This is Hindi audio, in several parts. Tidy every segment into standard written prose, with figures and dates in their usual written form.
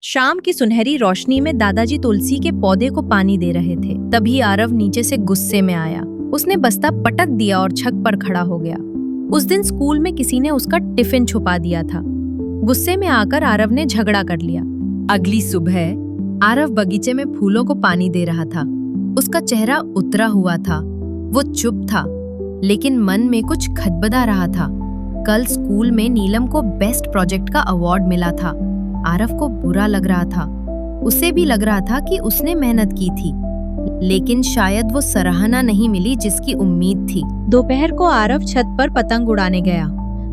शाम की सुनहरी रोशनी में दादाजी तुलसी के पौधे को पानी दे रहे थे। तभी आरव नीचे से गुस्से में आया। उसने बस्ता पटक दिया और छत पर खड़ा हो गया। उस दिन स्कूल में किसी ने उसका टिफिन छुपा दिया था। गुस्से में आकर आरव ने झगड़ा कर लिया। अगली सुबह आरव बगीचे में फूलों को पानी दे रहा था। उसका चेहरा उतरा हुआ था। वो चुप था, लेकिन मन में कुछ खदबदा रहा था। कल स्कूल में नीलम को बेस्ट प्रोजेक्ट का अवार्ड मिला था। आरव को बुरा लग रहा था। उसे भी लग रहा था कि उसने मेहनत की थी, लेकिन शायद वो सराहना नहीं मिली जिसकी उम्मीद थी। दोपहर को आरव छत पर पतंग उड़ाने गया,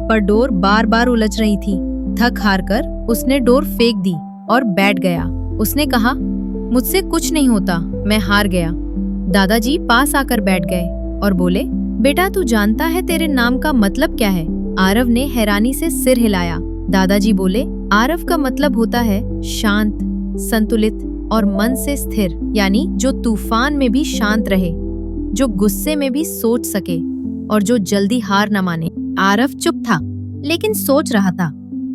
पर डोर बार बार उलझ रही थी। थक हार कर उसने डोर फेंक दी और बैठ गया। उसने कहा, मुझसे कुछ नहीं होता, मैं हार गया। दादाजी पास आकर बैठ गए और बोले, बेटा तू जानता है तेरे नाम का मतलब क्या है? आरव ने हैरानी से सिर हिलाया। दादाजी बोले, आरव का मतलब होता है शांत, संतुलित और मन से स्थिर, यानी जो तूफान में भी शांत रहे, जो गुस्से में भी सोच सके और जो जल्दी हार न माने। आरव चुप था, लेकिन सोच रहा था।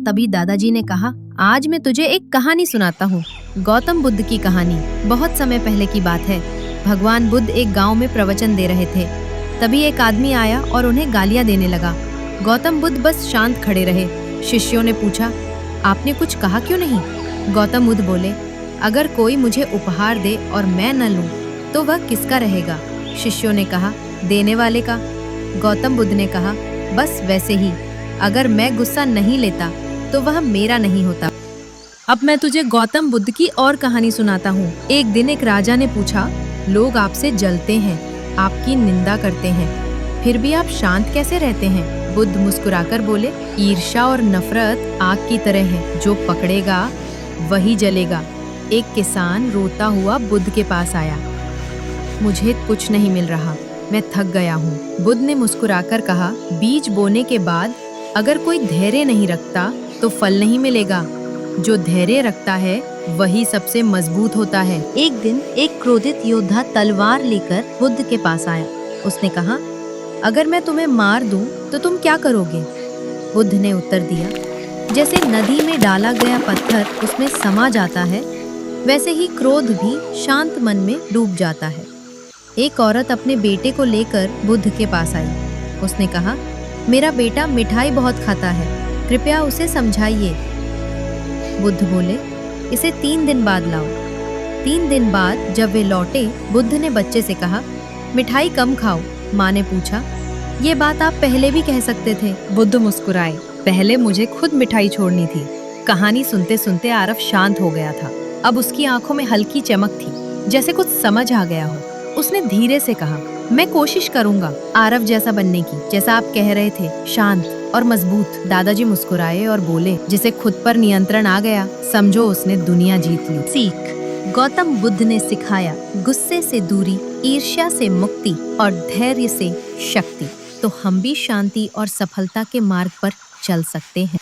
तभी दादाजी ने कहा, आज मैं तुझे एक कहानी सुनाता हूँ, गौतम बुद्ध की कहानी। बहुत समय पहले की बात है। भगवान बुद्ध एक गांव में प्रवचन दे रहे थे। तभी एक आदमी आया और उन्हें गालियां देने लगा। गौतम बुद्ध बस शांत खड़े रहे। शिष्यों ने पूछा, आपने कुछ कहा क्यों नहीं? गौतम बुद्ध बोले, अगर कोई मुझे उपहार दे और मैं न लूं, तो वह किसका रहेगा? शिष्यों ने कहा, देने वाले का। गौतम बुद्ध ने कहा, बस वैसे ही, अगर मैं गुस्सा नहीं लेता तो वह मेरा नहीं होता। अब मैं तुझे गौतम बुद्ध की और कहानी सुनाता हूँ। एक दिन एक राजा ने पूछा, लोग आपसे जलते हैं, आपकी निंदा करते हैं, फिर भी आप शांत कैसे रहते हैं? बुद्ध मुस्कुराकर बोले, ईर्ष्या और नफरत आग की तरह है, जो पकड़ेगा वही जलेगा। एक किसान रोता हुआ बुद्ध के पास आया, मुझे कुछ नहीं मिल रहा, मैं थक गया हूँ। बुद्ध ने मुस्कुराकर कहा, बीज बोने के बाद अगर कोई धैर्य नहीं रखता तो फल नहीं मिलेगा। जो धैर्य रखता है वही सबसे मजबूत होता है। एक दिन एक क्रोधित योद्धा तलवार लेकर बुद्ध के पास आया। उसने कहा, अगर मैं तुम्हें मार दूं तो तुम क्या करोगे? बुद्ध ने उत्तर दिया, जैसे नदी में डाला गया पत्थर उसमें समा जाता है, वैसे ही क्रोध भी शांत मन में डूब जाता है। एक औरत अपने बेटे को लेकर बुद्ध के पास आई। उसने कहा, मेरा बेटा मिठाई बहुत खाता है, कृपया उसे समझाइए। बुद्ध बोले, इसे 3 दिन बाद लाओ। 3 दिन बाद जब वे लौटे, बुद्ध ने बच्चे से कहा, मिठाई कम खाओ। माँ ने पूछा, ये बात आप पहले भी कह सकते थे। बुद्ध मुस्कुराए, पहले मुझे खुद मिठाई छोड़नी थी। कहानी सुनते सुनते आरव शांत हो गया था। अब उसकी आंखों में हल्की चमक थी, जैसे कुछ समझ आ गया हो। उसने धीरे से कहा, मैं कोशिश करूंगा आरव जैसा बनने की, जैसा आप कह रहे थे, शांत और मजबूत। दादाजी मुस्कुराए और बोले, जिसे खुद पर नियंत्रण आ गया, समझो उसने दुनिया जीत ली। सीख, गौतम बुद्ध ने सिखाया, गुस्से से दूरी, ईर्ष्या से मुक्ति और धैर्य से शक्ति। तो हम भी शांति और सफलता के मार्ग पर चल सकते हैं।